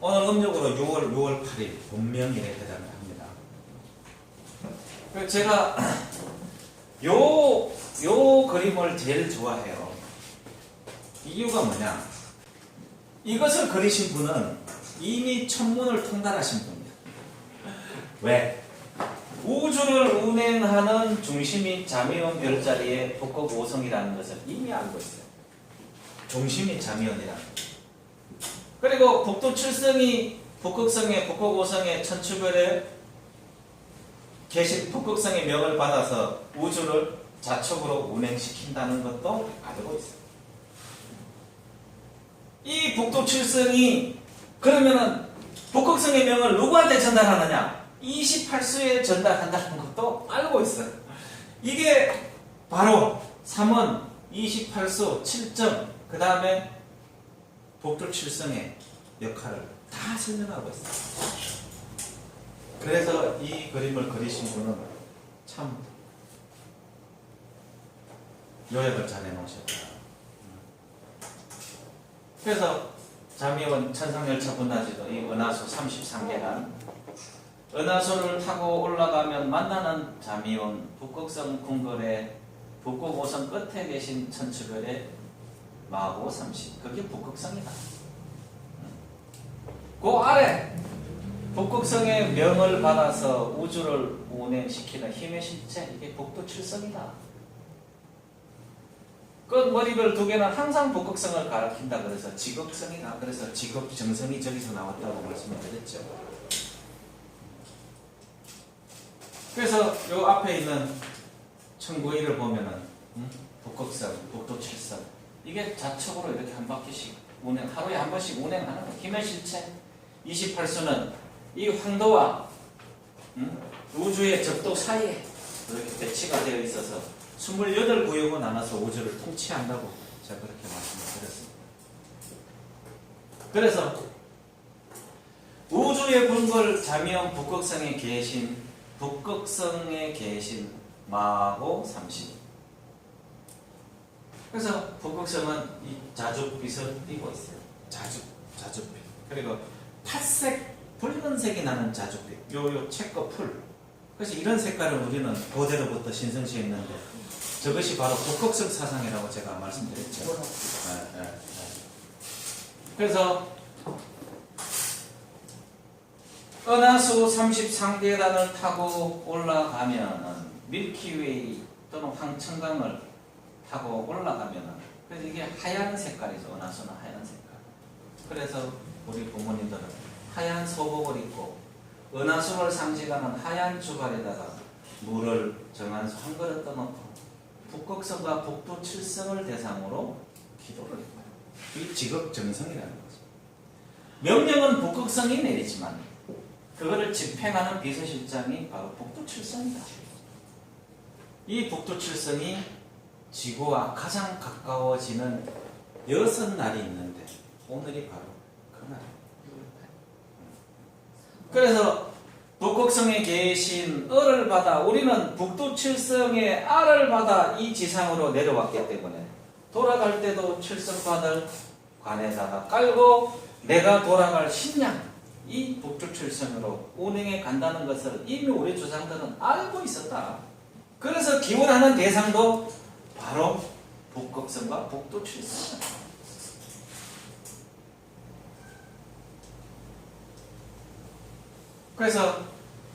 오늘 음력으로 6월 8일 본명일에 해당을 합니다. 제가 요 그림을 제일 좋아해요. 이유가 뭐냐? 이것을 그리신 분은 이미 천문을 통달하신 분이에요. 왜? 우주를 운행하는 중심이 잠이온 별자리의 북극 5성이라는 것을 이미 알고 있어요. 중심이 잠이온이라는 거예요. 그리고 북두 7성이 북극성의 북극 5성의 천추별에 계신 북극성의 명을 받아서 우주를 자축으로 운행시킨다는 것도 알고 있어요. 이 북두 7성이 그러면은 북극성의 명을 누구한테 전달하느냐? 28수에 전달한다는 것도 알고 있어요. 이게 바로 3원 28수 7점 그 다음에 북두 7성의 역할을 다 설명하고 있어요. 그래서 이 그림을 그리신 분은 참 요약을 잘 해놓으셨다. 그래서 잠이온 천상열차 분화지도 이 은하수 33개란 은하수를 타고 올라가면 만나는 잠이온 북극성 궁궐의 북극 5성 끝에 계신 천추별의 마고 30 그게 북극성이다. 그 아래 북극성의 명을 받아서 우주를 운행시키는 힘의 실체 이게 북두 7성이다. 끝머리별 두 개는 항상 북극성을 가리킨다 그래서 지극성이다. 그래서 지극정성이 저기서 나왔다고 말씀을 드렸죠. 그래서 요 앞에 있는 1091을 보면은 북극성, 북두 7성 이게 좌측으로 이렇게 한 바퀴씩 운행 하루에 한 번씩 운행하는 거. 힘의 실체 28수는 이 황도와 우주의 적도 사이에 이렇게 배치가 되어 있어서 28구역을 나눠서 우주를 통치한다고 제가 그렇게 말씀을 드렸습니다. 그래서 우주의 궁궐 잠이온 북극성에 계신 마고 30. 그래서 북극성은 이 자줏빛을 띠고 있어요. 자줏빛. 그리고 팥색, 붉은색이 나는 자줏빛. 요 책거 풀. 그래서 이런 색깔을 우리는 고대로부터 신성시에 있는데 저것이 바로 북극성 사상이라고 제가 말씀드렸죠. 네. 그래서 은하수 33계단을 타고 올라가면은 밀키웨이 또는 황천강을 타고 올라가면은 그래서 이게 하얀 색깔이죠. 은하수는 하얀 색깔. 그래서 우리 부모님들은 하얀 소복을 입고 은하수를 상징하는 하얀 주발에다가 물을 정한수 한 그릇 떠놓고 북극성과 북두 7성을 대상으로 기도를 했고요. 이 지극정성이라는 거죠. 명령은 북극성이 내리지만 그거를 집행하는 비서실장이 바로 북두 7성이다. 이 북두 7성이 지구와 가장 가까워지는 6날이 있는데 오늘이 바로 그날입니다. 그래서 북극성에 계신 을을 받아 우리는 북두 7성의 알을 받아 이 지상으로 내려왔기 때문에 돌아갈 때도 7성판을 관에다가 깔고 내가 돌아갈 식량 이 북두 7성으로 운행해 간다는 것을 이미 우리 조상들은 알고 있었다. 그래서 기원하는 대상도 바로 북극성과 북두 7성. 그래서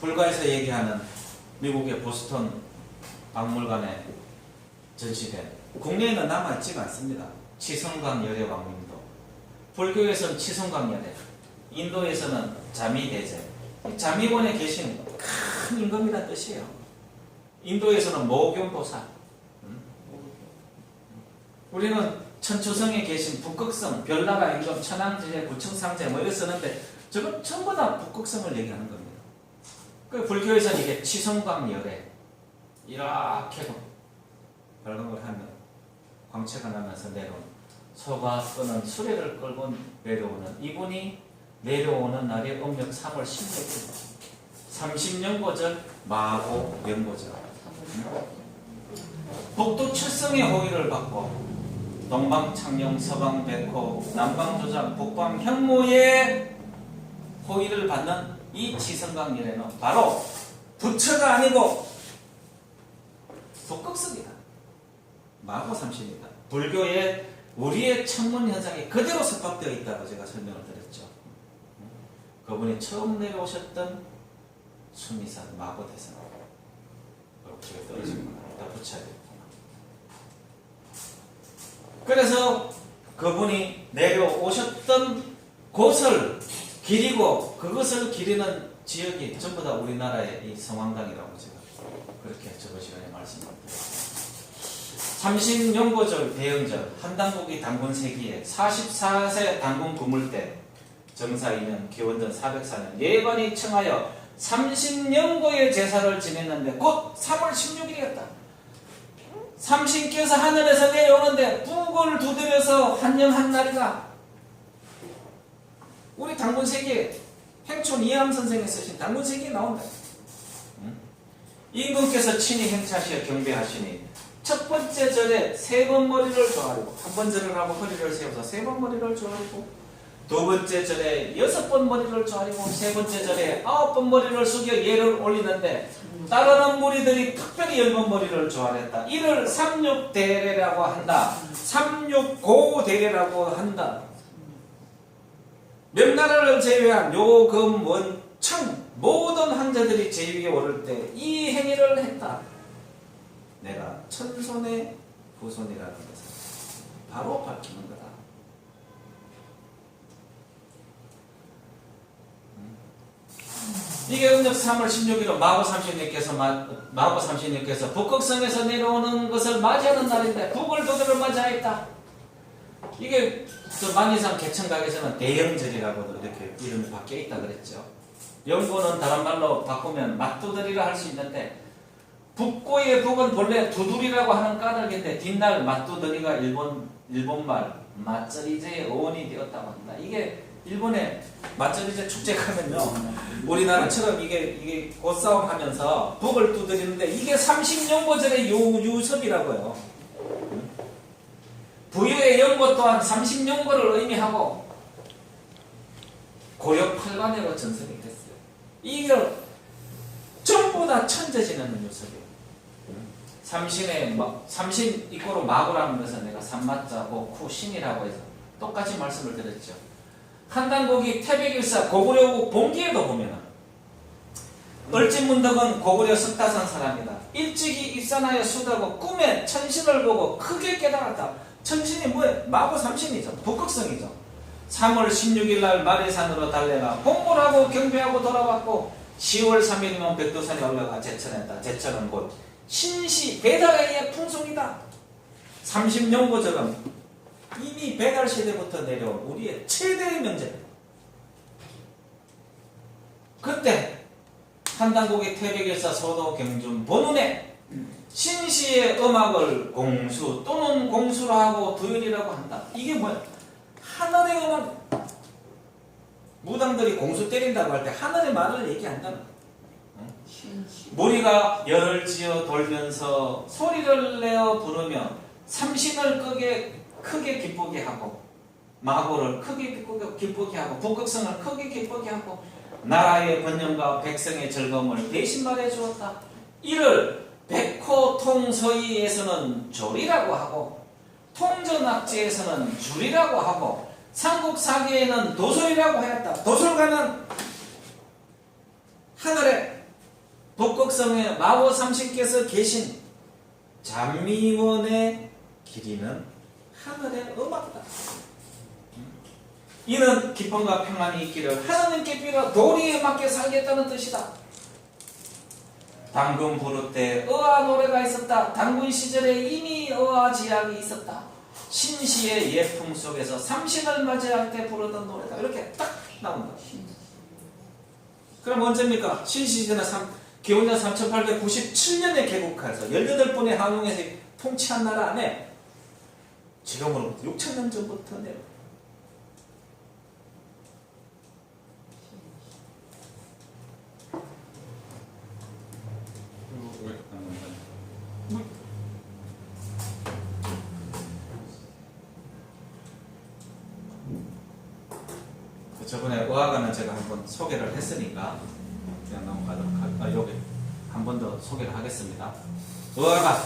불가에서 얘기하는 미국의 보스턴 박물관에 전시된 국내에는 남아있지가 않습니다. 치성강 열의 왕림도 불교에서는 치성강 열의 인도에서는 자미대제 자미원에 계신 큰 임금이라는 뜻이에요. 인도에서는 모균보살 우리는 천추성에 계신 북극성 별나라 임금 천왕제제 구청상제 뭐 이거 쓰는데 저건 전부 다 북극성을 얘기하는 겁니다. 그 불교에서는 이게 치성광 열에 이렇게 발광을 하면 광채가 나면서 내려오는 소가 끄는 수레를 끌고 내려오는 이분이 내려오는 날이 음력 3월 16일 30년고절 마고 연고절 북두 7성의 호의를 받고 동방 창녕 서방 백호 남방 조장 북방 현무의 호의를 받는 이 치성광열애는 바로 부처가 아니고 북극성이다. 마고삼신이다. 불교의 우리의 천문 현상이 그대로 습합되어 있다고 제가 설명을 드렸죠. 그분이 처음 내려오셨던 수미산 마고대성. 제가 떨어지구나. 이따 붙여야 되겠구나. 그래서 그분이 내려오셨던 곳을 기리고 그것을 기리는 지역이 전부 다 우리나라의 이 성황당이라고 제가 그렇게 저번 시간에 말씀드렸습니다. 삼신연고절 대영절 한당국이 단군 세기에 44세 단군 구물 때 정사 2년 기원전 404년 예관이 청하여 삼신연고의 제사를 지냈는데 곧 3월 16일이었다. 삼신께서 하늘에서 내려오는데 북을 두드려서 환영한 날이다. 우리 단군세기에 행촌 이암 선생이 쓰신 단군세기에 나온다. 임금께서 친히 행차하시어 경배하시니 첫 번째 절에 3번 머리를 조아리고 한 번 절을 하고 허리를 세워서 3번 머리를 조아리고 두 번째 절에 6번 머리를 조아리고 세 번째 절에 9번 머리를 숙여 예를 올리는데 따르는 무리들이 특별히 10번 머리를 조아렸다. 이를 삼육대례라고 한다. 삼육고대례라고 한다. 명나라를 제외한 요금 원청 모든 황제들이 제위에 오를 때 이 행위를 했다. 내가 천손의 후손이라는 것을 바로 밝히는 거다. 이게 음력 3월 16일은 마고삼신님께서 북극성에서 내려오는 것을 맞이하는 날인데 북을 두드려 맞이하였다. 이게 만이상 개천각에서는 대영절이라고도 이렇게 이름이 바뀌어 있다 그랬죠. 영고는 다른 말로 바꾸면 맞두드리라 할 수 있는데 북고의 북은 본래 두드리라고 하는 까닭인데 뒷날 맞두드리가 일본말 맞저리제의 어원이 되었다고 합니다. 이게 일본의 맞저리제 축제 가면요 우리나라처럼 이게 꽃싸움 하면서 북을 두드리는데 이게 삼신연고절의 유섭이라고요. 부유의 연고 또한 삼신연고를 의미하고 고역 8관으로 전설이 됐어요. 이걸 전부 다 천재 지내는 유섭이에요. 삼신 이꼬로 마구라는 것은 내가 삼마자고 쿠신이라고 해서 똑같이 말씀을 드렸죠. 한단국이 태백일사 고구려국 봉기에도 보면은 얼진문덕은 고구려 석다산 사람이다. 일찍이 입산하여 수다고 꿈에 천신을 보고 크게 깨달았다. 천신이 뭐예요? 마구 삼신이죠. 북극성이죠. 3월 16일 날 마리산으로 달려가 공물하고 경배하고 돌아왔고 10월 3일이면 백두산에 올라가 제천했다. 제천은 곧 신시 배달의 풍속이다. 30년고절은 이미 배달 시대부터 내려온 우리의 최대의 명제다. 그때 한단국의 태백일사 소도 경준 본운에 신시의 음악을 공수 또는 공수로 하고 두열이라고 한다. 이게 뭐야? 하늘의 음악. 무당들이 공수 때린다고 할 때 하늘의 말을 얘기한다는 거야. 무리가 열을 지어 돌면서 소리를 내어 부르며 삼신을 크게 기쁘게 하고 마고를 크게 기쁘게 하고 북극성을 크게 기쁘게 하고 나라의 번영과 백성의 즐거움을 대신 말해 주었다. 이를 백호통서의에서는 조리라고 하고 통전악지에서는 줄이라고 하고 삼국사기에는 도솔이라고 하였다. 도솔가는 하늘에 북극성에 마고 삼신께서 계신 잔미원의 길이는 하늘의 음악이다. 이는 기쁨과 평안이 있기를 하나님께 빌어 도리에 맞게 살겠다는 뜻이다. 당군 부를 때 어아 노래가 있었다. 당군 시절에 이미 어아 지약이 있었다. 신시의 예풍 속에서 삼신을 맞이할 때 부르던 노래다. 이렇게 딱 나온다. 그럼 언제입니까? 신시제는 기원전 3897년에 개국해서 18번의 한웅에서 통치한 나라 안에 지금으로부터 6,000년 전부터 내려. 저번에 의아가는 제가 한번 소개를 했으니까 그냥 넘어가도록 여기 한 번 더 소개를 하겠습니다. 의아가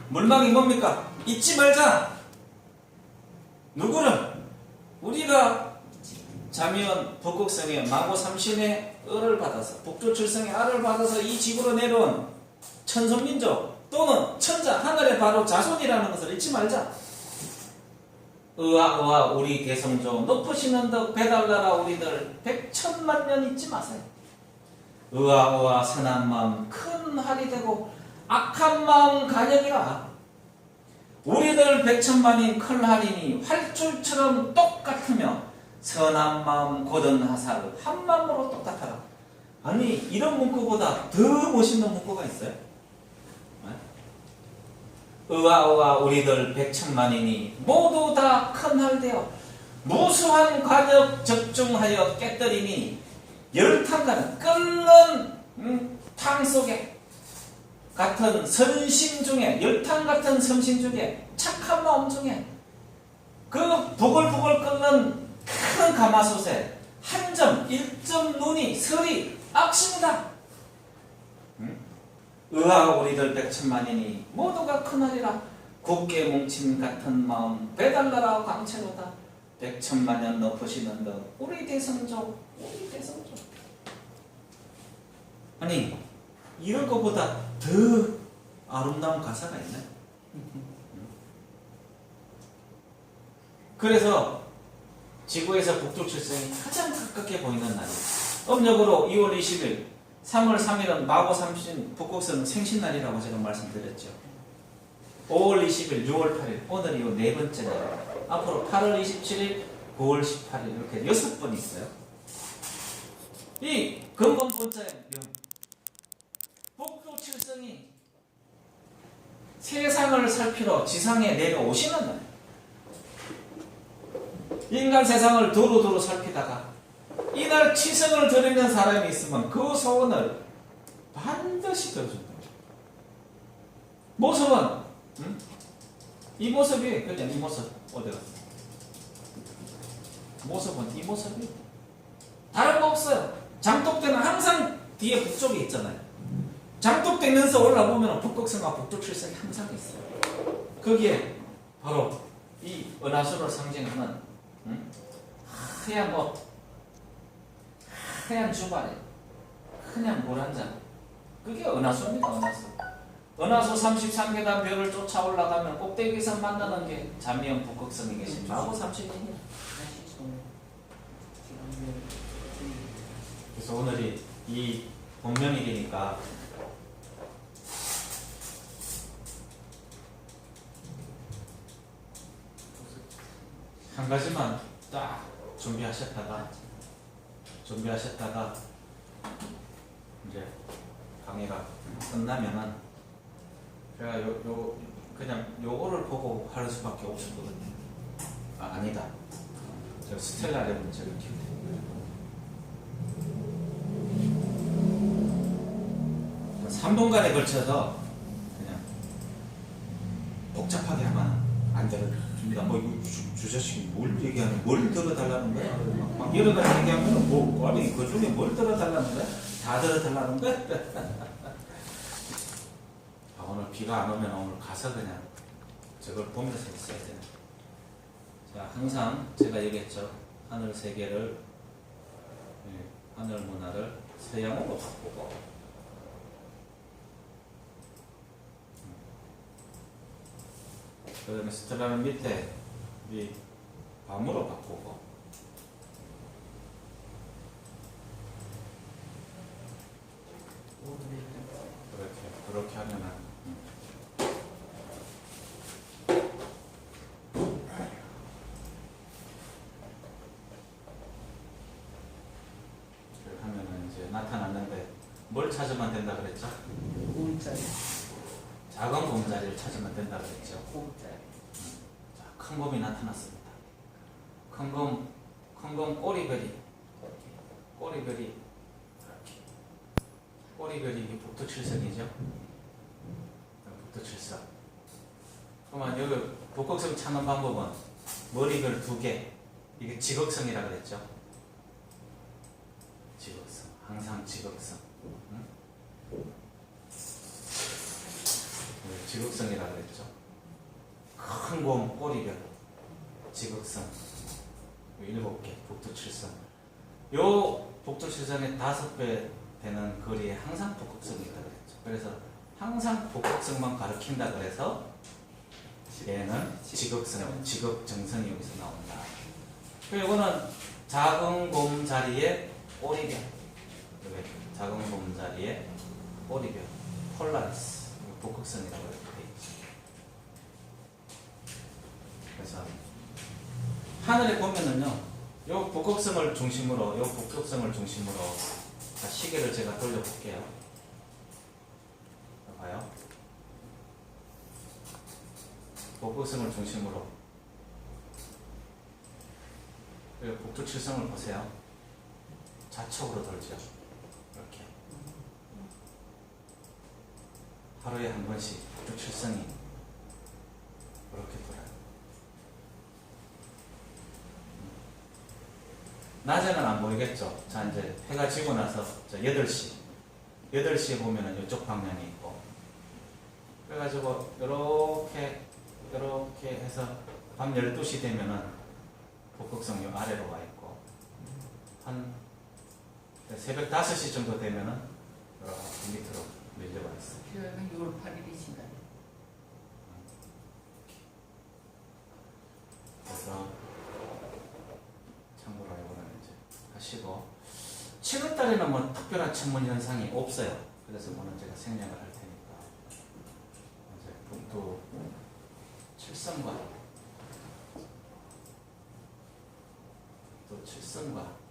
물망이 뭡니까? 잊지 말자. 누구를? 우리가 자미원 북극성의 마고 삼신의 을을 받아서 북두칠성의 알을 받아서 이 지구로 내려온 천손민족 또는 천자 하늘의 바로 자손이라는 것을 잊지 말자. 의아 우리 대성조 높으신 언덕 배달나라 우리들 백천만 년 잊지 마세요. 의아 선한 마음 큰 할이 되고 악한 마음 간역이라. 우리들 백천만인 큰 할이니 활줄처럼 똑같으며 선한 마음 곧은 하사를 한 마음으로 똑같아라. 아니 이런 문구보다 더 멋있는 문구가 있어요? 의아 우리들 백천만이니 모두 다 큰 할 되어 무수한 관역 적중하여 깨뜨리니 열탕가는 끓는 탕 속에 같은 선심 중에 열탕 같은 섬심 중에 착한 마음 중에 그 부글부글 끓는 큰 가마솥에 한 점 1점 눈이 설이 악심이다. 의아 우리들 백천만이니 모두가 큰하리라. 굳게 뭉친 같은 마음 배달나라 광채로다. 백천만년 높으시는 듯 우리 대성족. 아니 이럴 것보다 더 아름다운 가사가 있네. 그래서 지구에서 북두칠성이 가장 가깝게 보이는 날이에요. 음력으로 2월 20일 3월 3일은 마고 삼신 북극성 생신날이라고 제가 말씀드렸죠. 5월 20일, 6월 8일, 오늘이 요 네 번째 날. 앞으로 8월 27일, 9월 18일 이렇게 6번 있어요. 이 근본본자의 명, 북두칠성이 세상을 살피러 지상에 내려오시는 날. 인간 세상을 두루두루 살피다가 이날 치성을 드리는 사람이 있으면 그 소원을 반드시 들어준다. 모습은 이 모습이 그냥 이 모습 어디 갔어? 모습은 이 모습이 다른 거 없어요. 장독대는 항상 뒤에 북쪽에 있잖아요. 장독대면서 올라보면 북극성과 북두칠성이 항상 있어요. 거기에 바로 이 은하수를 상징하는 하얀 옷, 하얀 주발에 그냥 물 한 잔. 그게 은하수입니다. 은하수 33계단 벽을 쫓아 올라가면 꼭대기에서 만나는 게 자미형 북극성에 계신 마고 삼신이에요. 그래서 오늘이 이 본명일이니까 한 가지만 딱 준비하셨다가 이제 강의가 끝나면은 제가 그냥 요거를 보고 하는 수밖에 없었거든요. 아니다. 저 스텔라의 문제를 키우고 3분간에 걸쳐서 그냥 복잡하게 하면 안 들어줍니다. 뭐 주 자식이 뭘 얘기하는, 뭘 들어달라는 거야? 막 여러 가지 얘기하면 뭐 아니 그 중에 뭘 들어달라는 거야? 다 들어달라는 거야? 오늘 비가 안 오면 오늘 가서 그냥 저걸 보면서 있어야 돼. 자, 항상 제가 얘기했죠. 하늘 세계를, 하늘 문화를 서양으로 바꾸고, 그 다음에 스텔라는 밑에 이 밤으로 바꾸고, 그렇게 하면은 이제 나타났는데 뭘 찾으면 된다 그랬죠? 공짜리. 작은 곰자리를 찾으면 된다 그랬죠? 공짜리. 자, 큰 곰이 나타났습니다. 큰 곰 꼬리별이 이게 북두칠성이죠? 북두칠성. 그러면 여기 북극성 찾는 방법은 머리별 2개, 이게 지극성이라 그랬죠. 지극성, 항상 지극성. 응? 지극성이라 그랬죠. 큰 곰 꼬리별, 지극성. 7개, 북두칠성. 요 북두칠성의 5배 되는 거리에 항상 북극성이 있다 그랬죠. 그래서 항상 북극성만 가리킨다 그래서 얘는 지극성, 지극정성이 여기서 나온다. 이거는 작은 곰 자리에 꼬리별. 작은 곰 자리에 꼬리별. 폴라리스. 북극성이라고 이렇게 돼 있죠. 그래서 하늘에 보면은요, 요 북극성을 중심으로, 자, 시계를 제가 돌려볼게요. 봐요. 북극성을 중심으로. 그리고 북두칠성을 보세요. 좌측으로 돌죠. 이렇게. 하루에 한 번씩 북두칠성이 이렇게 돌아요. 낮에는 안 보이겠죠. 자, 이제 해가 지고 나서 8시. 8시에 보면은 이쪽 방향이 있고. 그래가지고, 이렇게 해서 밤 12시 되면은 북극성 요 아래로 와 있고. 한 새벽 5시 정도 되면은 이렇게 밑으로 밀려와 있어요. 그러면 6월 8일이신가요? 그래서 참고로 이거는 이제 하시고 7월달에는 뭐 특별한 천문 현상이 없어요. 그래서 오늘 제가 생략을 할 테니까 이제 북두 칠성과 또 칠성과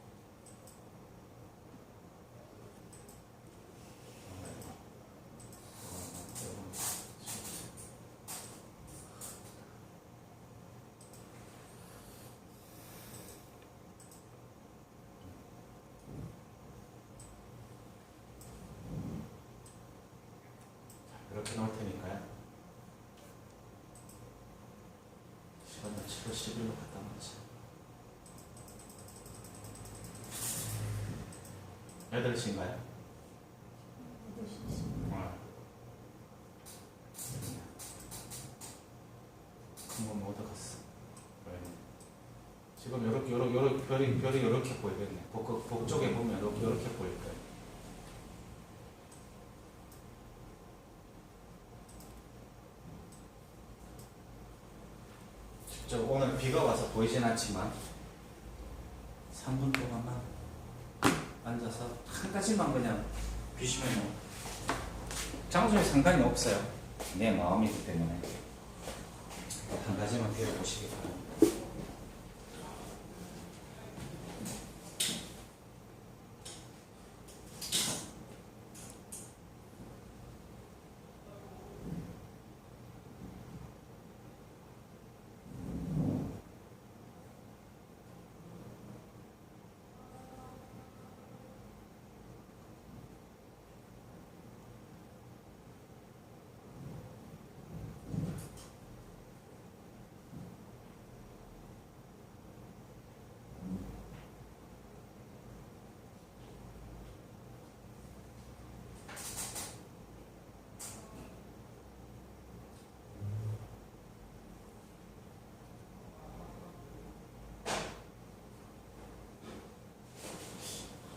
이렇게 놓을 테니까요. 시간을 7월 10일로 갖다 놓자. 8시인가요? 8시. 큰거 못 얻었어. 지금 요렇게 별이 이렇게 보이겠네. 북쪽에 보면 이렇게 보일 거예요. 오늘 비가 와서 보이진 않지만 3분 동안만 앉아서 한 가지만 그냥 비시면 장소에 상관이 없어요. 내 마음이기 때문에 한 가지만 배워보시기 바랍니다.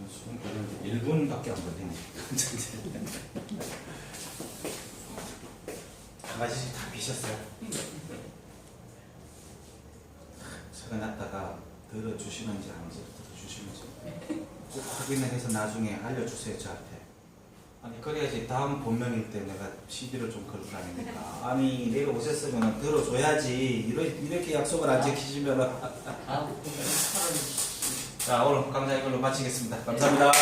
수능 걸리는데 1분밖에 안 걸리네. 한 가지씩 다 비셨어요. 적어놨다가 들어주시는지 아닌지 들어주시는지 꼭 확인을 해서 나중에 알려주세요 저한테. 아니 그래야지 다음 본명일 때 내가 시비를 좀 걸 거 아닙니까. 아니 내가 오셨으면 들어줘야지 이렇게 약속을 안 지키시면 아, 8월. 자 오늘 강좌 이걸로 마치겠습니다. 감사합니다.